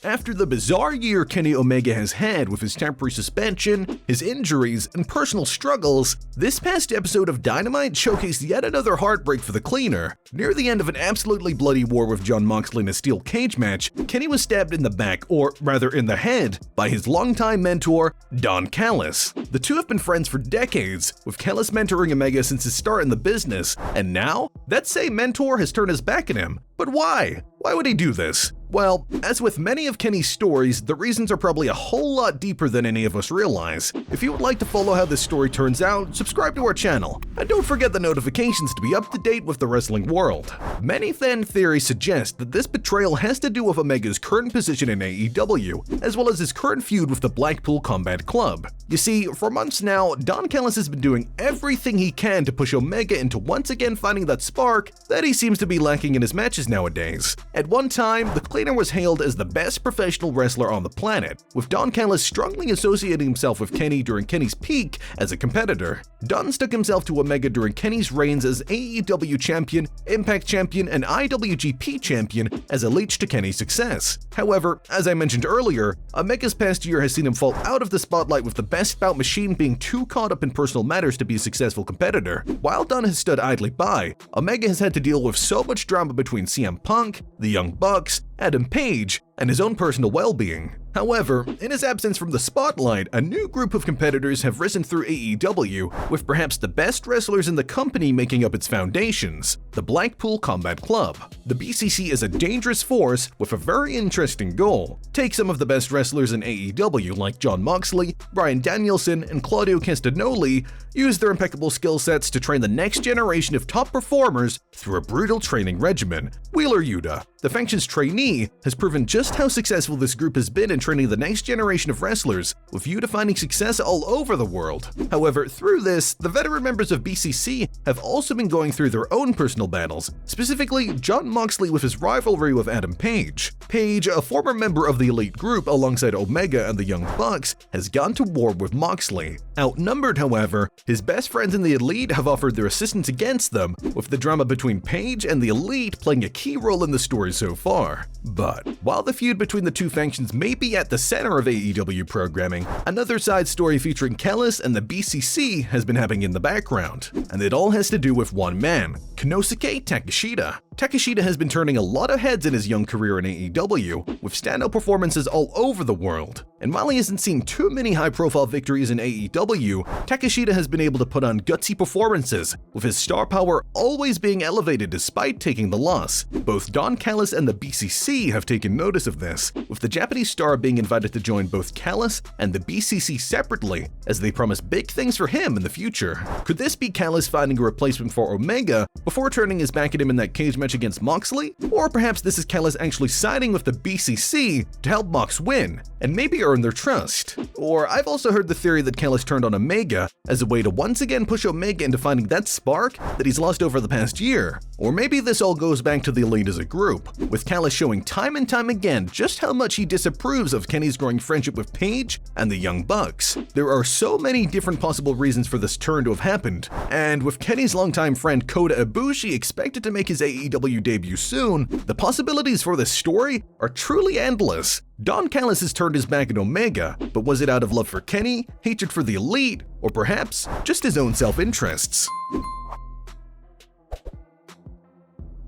After the bizarre year Kenny Omega has had with his temporary suspension, his injuries, and personal struggles, this past episode of Dynamite showcased yet another heartbreak for the cleaner. Near the end of an absolutely bloody war with Jon Moxley in a steel cage match, Kenny was stabbed in the back, or rather in the head, by his longtime mentor, Don Callis. The two have been friends for decades, with Callis mentoring Omega since his start in the business, and now, that same mentor has turned his back on him. But why? Why would he do this? Well, as with many of Kenny's stories, the reasons are probably a whole lot deeper than any of us realize. If you would like to follow how this story turns out, subscribe to our channel, and don't forget the notifications to be up to date with the wrestling world. Many fan theories suggest that this betrayal has to do with Omega's current position in AEW, as well as his current feud with the Blackpool Combat Club. You see, for months now, Don Callis has been doing everything he can to push Omega into once again finding that spark that he seems to be lacking in his matches nowadays. At one time, the cleaner was hailed as the best professional wrestler on the planet, with Don Callis strongly associating himself with Kenny during Kenny's peak as a competitor. Don stuck himself to Omega during Kenny's reigns as AEW champion, Impact champion, and IWGP champion as a leech to Kenny's success. However, as I mentioned earlier, Omega's past year has seen him fall out of the spotlight, with the best bout machine being too caught up in personal matters to be a successful competitor. While Don has stood idly by, Omega has had to deal with so much drama between CM Punk, the Young Bucks, Adam Page, and his own personal well-being. However, in his absence from the spotlight, a new group of competitors have risen through AEW, with perhaps the best wrestlers in the company making up its foundations, the Blackpool Combat Club. The BCC is a dangerous force with a very interesting goal. Take some of the best wrestlers in AEW like Jon Moxley, Bryan Danielson, and Claudio Castagnoli, use their impeccable skill sets to train the next generation of top performers through a brutal training regimen. Wheeler Yuta, the faction's trainee, has proven just how successful this group has been in training the next generation of wrestlers, with Yuta finding success all over the world. However, through this, the veteran members of BCC have also been going through their own personal battles, specifically Jon Moxley with his rivalry with Adam Page. Page, a former member of the Elite group alongside Omega and the Young Bucks, has gone to war with Moxley. Outnumbered, however, his best friends in the Elite have offered their assistance against them, with the drama between Page and the Elite playing a key role in the story so far. But while the feud between the two factions may be at the center of AEW programming, another side story featuring Callis and the BCC has been happening in the background, and it all has to do with one man, Konosuke Takeshita. Takeshita has been turning a lot of heads in his young career in AEW, with standout performances all over the world. And while he hasn't seen too many high-profile victories in AEW, Takeshita has been able to put on gutsy performances, with his star power always being elevated despite taking the loss. Both Don Callis and the BCC have taken notice of this, with the Japanese star being invited to join both Callis and the BCC separately, as they promise big things for him in the future. Could this be Callis finding a replacement for Omega before turning his back at him in that cage match against Moxley? Or perhaps this is Callis actually siding with the BCC to help Mox win, and maybe earn their trust. Or I've also heard the theory that Callis turned on Omega as a way to once again push Omega into finding that spark that he's lost over the past year. Or maybe this all goes back to the Elite as a group, with Callis showing time and time again just how much he disapproves of Kenny's growing friendship with Page and the Young Bucks. There are so many different possible reasons for this turn to have happened, and with Kenny's longtime friend Kota Ibushi expected to make his AEW debut soon, the possibilities for this story are truly endless. Don Callis has turned his back on Omega, but was it out of love for Kenny, hatred for the Elite, or perhaps just his own self-interests?